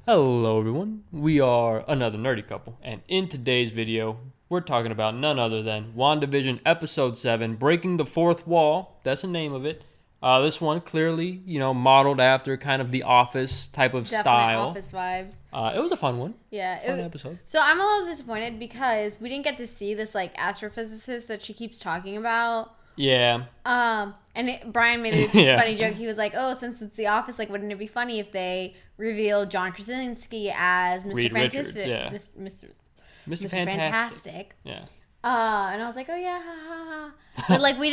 Hello everyone, we are another nerdy couple, and in today's video, we're talking about none other than WandaVision Episode 7, Breaking the Fourth Wall. That's the name of it. This one clearly, modeled after kind of the Office type of Definite style. Office vibes. It was a fun one. Yeah. Fun episode. So I'm a little disappointed because we didn't get to see this astrophysicist that she keeps talking about. Yeah. Brian made a funny joke. He was like, "Oh, since it's The Office, wouldn't it be funny if they revealed John Krasinski as Mr. Fantastic?" Yeah. Mr. Fantastic. Yeah. And I was like, "Oh yeah, ha ha ha." But we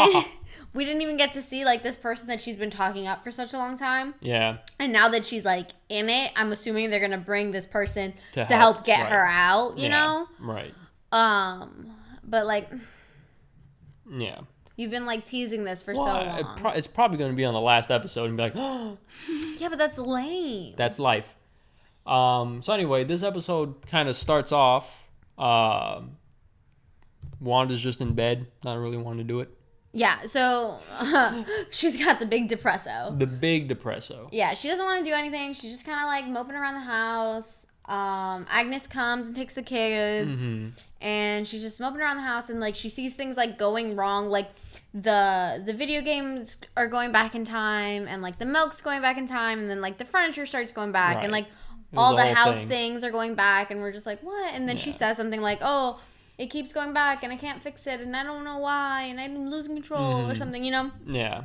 didn't even get to see this person that she's been talking up for such a long time. Yeah. And now that she's in it, I'm assuming they're gonna bring this person to help get her out. You know. Right. But Yeah. you've been teasing this for so long. It's probably going to be on the last episode and be like, oh. Yeah, but that's lame. That's life. So anyway, this episode kind of starts off. Wanda's just in bed, not really wanting to do it. Yeah, so she's got the big depresso. The big depresso. Yeah, she doesn't want to do anything. She's just kind of moping around the house. Agnes comes and takes the kids, and she's just moping around the house, and she sees things going wrong, the video games are going back in time, and the milk's going back in time, and then the furniture starts going back, right. and all the house things are going back, and we're just what? And then she says something oh, it keeps going back, and I can't fix it, and I don't know why, and I'm losing control or something, Yeah.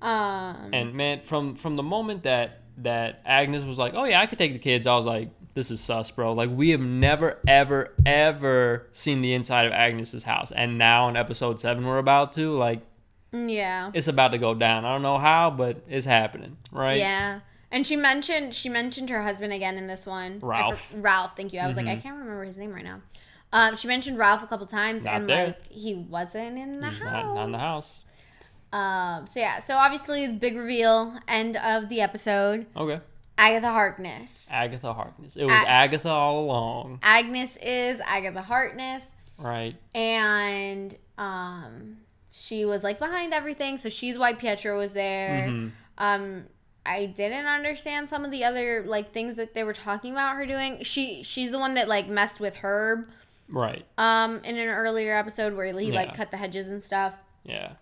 And man, from the moment that Agnes was like, oh yeah, I could take the kids, I was like, this is sus, bro. We have never, ever, ever seen the inside of Agnes's house. And now in episode 7, we're about to, yeah, it's about to go down. I don't know how, but it's happening, right? Yeah. And she mentioned her husband again in this one. Ralph. Ralph, thank you. I was I can't remember his name right now. She mentioned Ralph a couple times, Not and there. he wasn't in the house. Not in the house. So obviously the big reveal, end of the episode. Okay. Agatha Harkness. It was Agatha all along. Agnes is Agatha Harkness. Right. And she was behind everything, so she's why Pietro was there. I didn't understand some of the other things that they were talking about her doing. She's the one that messed with Herb. Right. In an earlier episode where he cut the hedges and stuff. Yeah.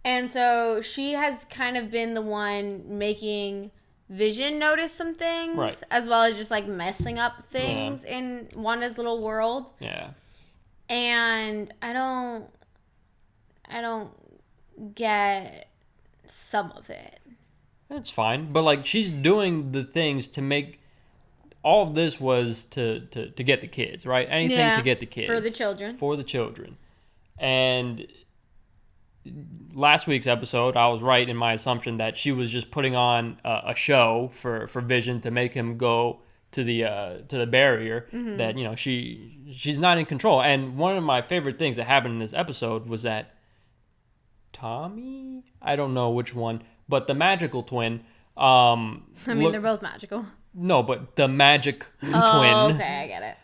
And so she has kind of been the one making Vision notice some things, right, as well as just messing up things in Wanda's little world. Yeah. And I don't get some of it. That's fine, but she's doing the things to make. All of this was to get the kids, right? Anything to get the kids. For the children. And last week's episode, I was right in my assumption that she was just putting on a show for Vision to make him go to the barrier. That she's not in control. And one of my favorite things that happened in this episode was that Tommy, I don't know which one, but the magical twin. They're both magical. No, but the magic twin. Okay, I get it.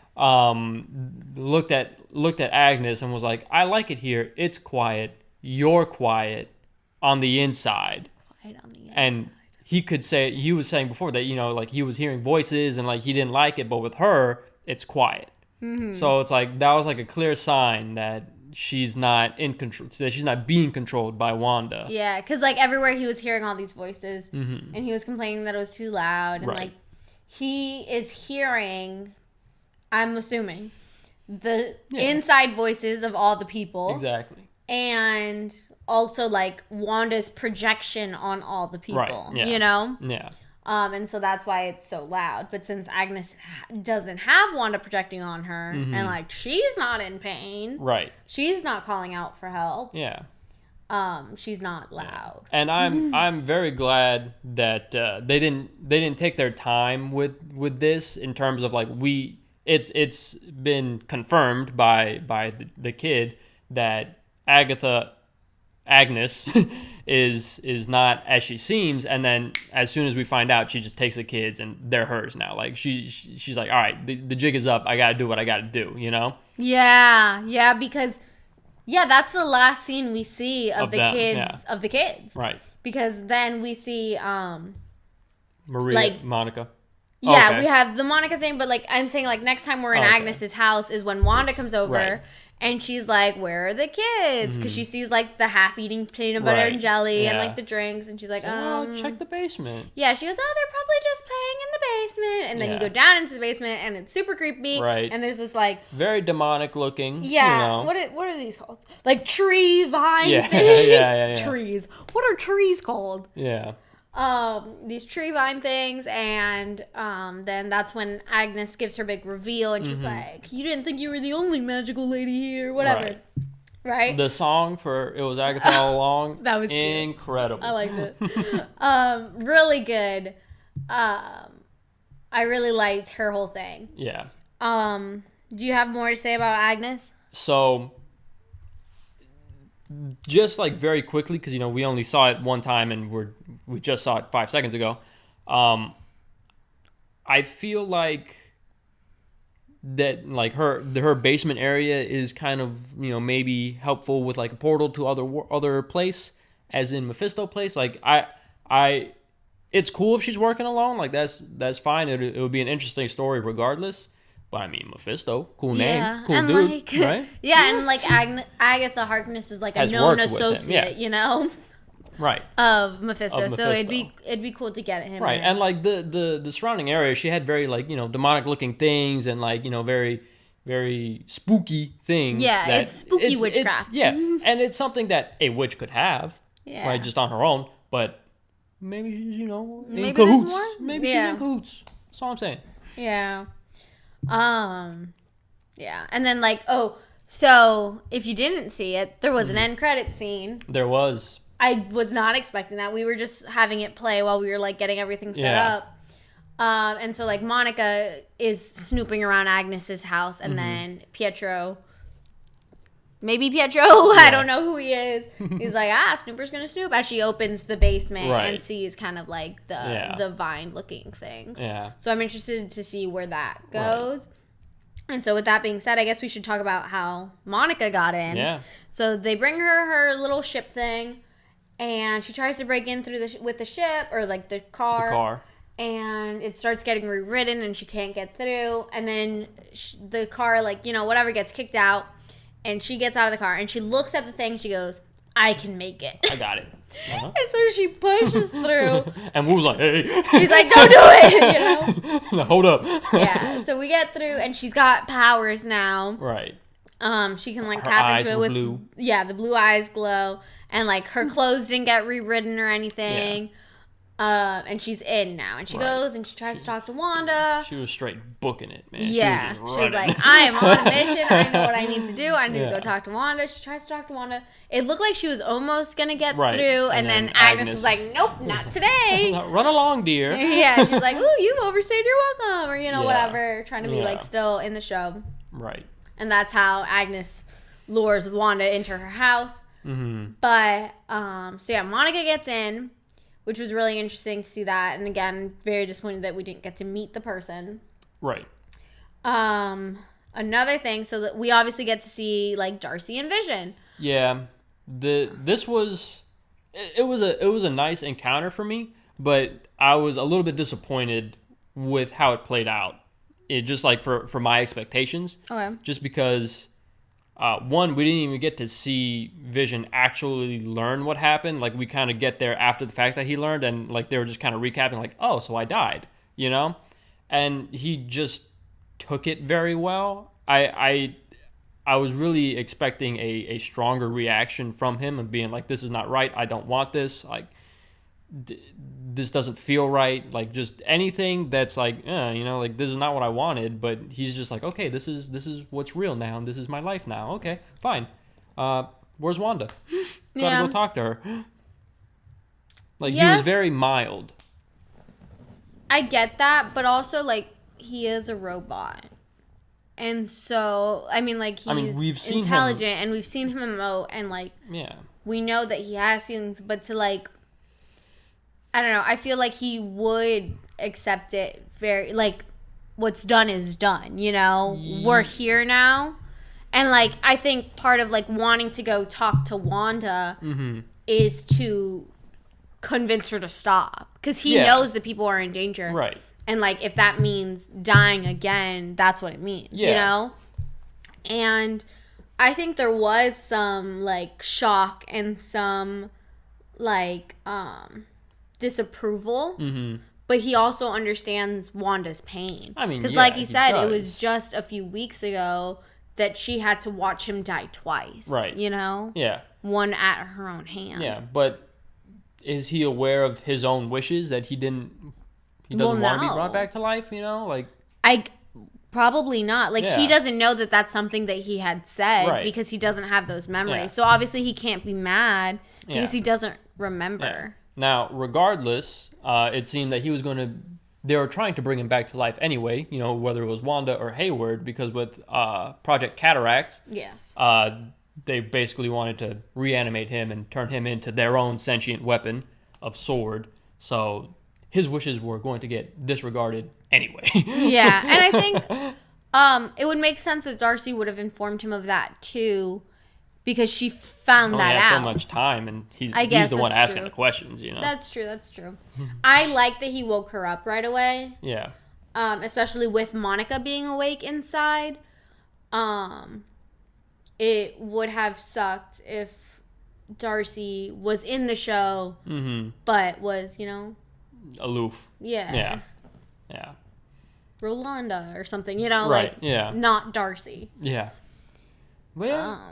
Looked at Agnes and was like, I like it here. It's quiet. You're quiet on the inside. Quiet on the inside. And he was saying before that, he was hearing voices and he didn't like it, but with her, it's quiet. So it's that was a clear sign that she's not in control, that she's not being controlled by Wanda. Yeah, because everywhere he was hearing all these voices, and he was complaining that it was too loud, and right, he is hearing, I'm assuming, the inside voices of all the people. Exactly. And also Wanda's projection on all the people. Right. Yeah. Yeah. And so that's why it's so loud. But since Agnes doesn't have Wanda projecting on her, and she's not in pain, right? She's not calling out for help. Yeah. She's not loud. And I'm very glad that they didn't take their time with this in terms of it's been confirmed by the kid that Agnes is not as she seems, and then as soon as we find out, she just takes the kids and they're hers now. She's like, all right, the jig is up. I gotta do what I gotta do. Yeah, because that's the last scene we see of the kids. Right. Because then we see Maria, Monica. Yeah, Okay. we have the Monica thing, but like I'm saying, like next time we're in Agnes's house is when Wanda comes over, Right. and she's like, "Where are the kids?" Because she sees like the half-eating peanut butter and jelly and like the drinks, and she's like, check the basement. Yeah, she goes, "Oh, they're probably just playing in the basement," and then you go down into the basement, and it's super creepy. Right. And there's this like very demonic looking. Yeah. You know. What are these called? Like tree vine Yeah. things. yeah. Trees. What are trees called? Yeah. These tree vine things, and then that's when Agnes gives her big reveal, and she's like, "You didn't think you were the only magical lady here, whatever." Right? The song for It Was Agatha All Along. That was incredible. Cute. I liked it. Really good. I really liked her whole thing. Yeah. Do you have more to say about Agnes? So, just like very quickly, because we only saw it one time and we just saw it 5 seconds ago. I feel like that like her basement area is kind of maybe helpful with like a portal to other place, as in Mephisto place. Like I it's cool if she's working alone. Like that's fine. It would be an interesting story regardless. But I mean, Mephisto, cool name, cool and dude, like, right? Yeah, and like Agatha Harkness is like a known associate, right, of Mephisto. So it'd be cool to get him, right? in. And like the surrounding area, she had very like demonic looking things and like very very spooky things. Yeah, it's spooky witchcraft. And it's something that a witch could have, right, just on her own. But maybe she's in cahoots. Maybe she's in cahoots. That's all I'm saying. Yeah. Yeah. And then like, so if you didn't see it, there was an end credit scene. There was. I was not expecting that. We were just having it play while we were like getting everything set up. And so like Monica is snooping around Agnes's house, and then Pietro, I don't know who he is. He's like, Snooper's gonna snoop, as she opens the basement and sees kind of like the vine looking things. Yeah. So I'm interested to see where that goes. Right. And so with that being said, I guess we should talk about how Monica got in. Yeah. So they bring her little ship thing, and she tries to break in through with the ship, or like the car. And it starts getting rewritten, and she can't get through. And then the car, like, whatever, gets kicked out. And she gets out of the car, and she looks at the thing. She goes, "I can make it. I got it." And so she pushes through. And Wu's like, "Hey." He's like, "Don't do it," No, hold up. Yeah. So we get through, and she's got powers now. Right. She can like her tap eyes into it with blue. Yeah, the blue eyes glow, and like her clothes didn't get rewritten or anything. And she's in now, and she goes and she tries to talk to Wanda. She was straight booking it, man. Yeah, she's like, "I am on a mission. I know what I need to do. I need to go talk to Wanda." She tries to talk to Wanda. It looked like she was almost gonna get through, and then Agnes was like, "Nope, not today." Run along, dear. Yeah, she's like, "Ooh, you've overstayed your welcome," or whatever, trying to be like still in the show. Right. And that's how Agnes lures Wanda into her house. Mm-hmm. But so yeah, Monica gets in, which was really interesting to see that. And again, very disappointed that we didn't get to meet the person. Right. Another thing, so that we obviously get to see like Darcy and Vision. Yeah. This was a nice encounter for me, but I was a little bit disappointed with how it played out. It just like for my expectations. Okay. Just because one, we didn't even get to see Vision actually learn what happened. Like, we kind of get there after the fact that he learned, and like they were just kind of recapping, like, "Oh, so I died," and he just took it very well. I was really expecting a stronger reaction from him and being like, "This is not right. I don't want this. Like, this doesn't feel right." Like, just anything that's like, like, this is not what I wanted. But he's just like, "Okay, this is what's real now, and this is my life now. Okay, fine. Where's Wanda? Gotta go talk to her." Like, he was very mild. I get that, but also like he is a robot. And so, we've seen intelligent, and we've seen him emote, and like, we know that he has feelings, but to like, I don't know, I feel like he would accept it very, like, what's done is done, We're here now. And like, I think part of like wanting to go talk to Wanda is to convince her to stop, because he knows that people are in danger. Right. And, like, if that means dying again, that's what it means, you know? And I think there was some, like, shock and some, like, disapproval. Mm-hmm. But he also understands Wanda's pain. I mean, because like he said, it was just a few weeks ago that she had to watch him die twice. Right. You know? Yeah. One at her own hand. Yeah, but is he aware of his own wishes that he doesn't want to be brought back to life, you know? Like, probably not. Like, he doesn't know that that's something that he had said because he doesn't have those memories. Yeah. So obviously he can't be mad because he doesn't remember. Yeah. Now, regardless, it seemed that they were trying to bring him back to life anyway, you know, whether it was Wanda or Hayward, because with Project Cataract, they basically wanted to reanimate him and turn him into their own sentient weapon of sword. So his wishes were going to get disregarded anyway. Yeah, and I think it would make sense that Darcy would have informed him of that too, because she found that out. So much time, and he's the one asking the questions, you know. That's true. I like that he woke her up right away. Yeah. Especially with Monica being awake inside. It would have sucked if Darcy was in the show, but was, you know, aloof. Yeah. Rolanda or something, you know, not Darcy. Yeah. Well,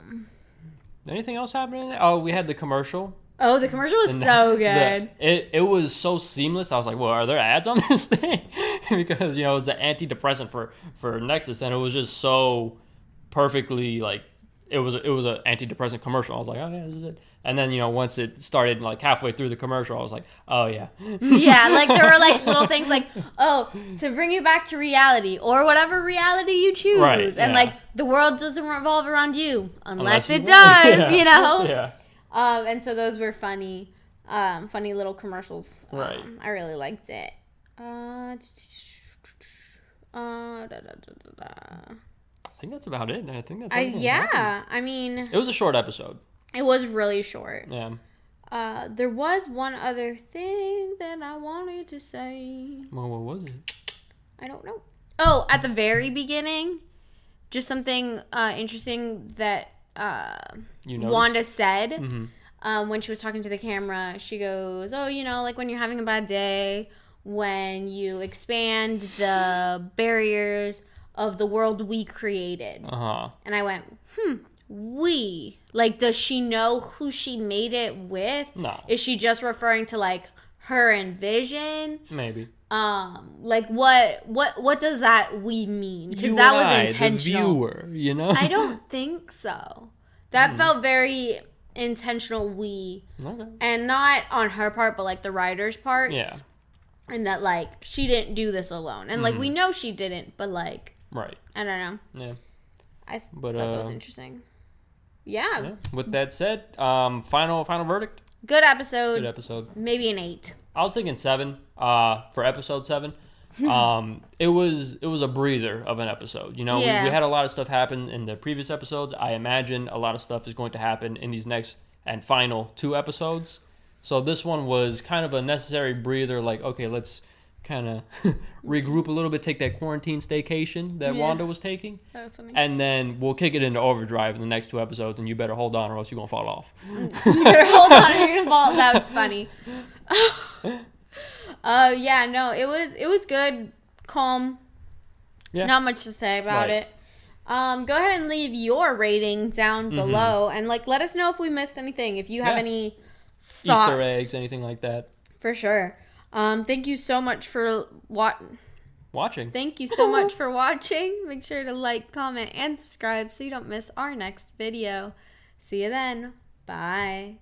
anything else happening? Oh, we had the commercial. Oh, the commercial was so good. It was so seamless. I was like, well, are there ads on this thing? Because, you know, it was the antidepressant for Nexus, and it was just so perfectly, like, it was an antidepressant commercial. I was like, oh, yeah, this is it. And then, you know, once it started, like, halfway through the commercial, I was like, oh, yeah. Yeah, like, there were, like, little things like, oh, to bring you back to reality, or whatever reality you choose. Right, and, like, the world doesn't revolve around you, unless it does, you know? Yeah. And so those were funny little commercials. Right. I really liked it. I think that's about it. I think that's everything. I mean, it was a short episode. It was really short. Yeah. There was one other thing that I wanted to say. Well, what was it? I don't know. Oh, at the very beginning, just something interesting that Wanda said when she was talking to the camera. She goes, oh, you know, like when you're having a bad day, when you expand the barriers of the world we created. And I went, we? Like, does she know who she made it with? No. Is she just referring to, like, her and Vision? Maybe. Like, what does that we mean? Because that was intentional. The viewer, you know? I don't think so. That felt very intentional we. Okay. And not on her part, but, like, the writer's part. Yeah. And that, like, she didn't do this alone. And, like, we know she didn't, but, like... Right. I don't know. Yeah. I thought that was interesting. Yeah. With that said, final verdict. Good episode. Maybe an 8. I was thinking 7. For episode 7, it was a breather of an episode. You know, we had a lot of stuff happen in the previous episodes. I imagine a lot of stuff is going to happen in these next and final 2 episodes. So this one was kind of a necessary breather. Like, okay, let's kind of regroup a little bit, take that quarantine staycation that Wanda was taking. That was funny. And then we'll kick it into overdrive in the next 2 episodes, and you better hold on or else you're going to fall off. You better hold on or you're going to fall. That was funny. Yeah, no, it was good, calm. Yeah. Not much to say about it. Go ahead and leave your rating down below, and, like, let us know if we missed anything. If you have any thoughts. Easter eggs, anything like that. For sure. Thank you so much for watching. Thank you so much for watching. Make sure to like, comment, and subscribe so you don't miss our next video. See you then. Bye.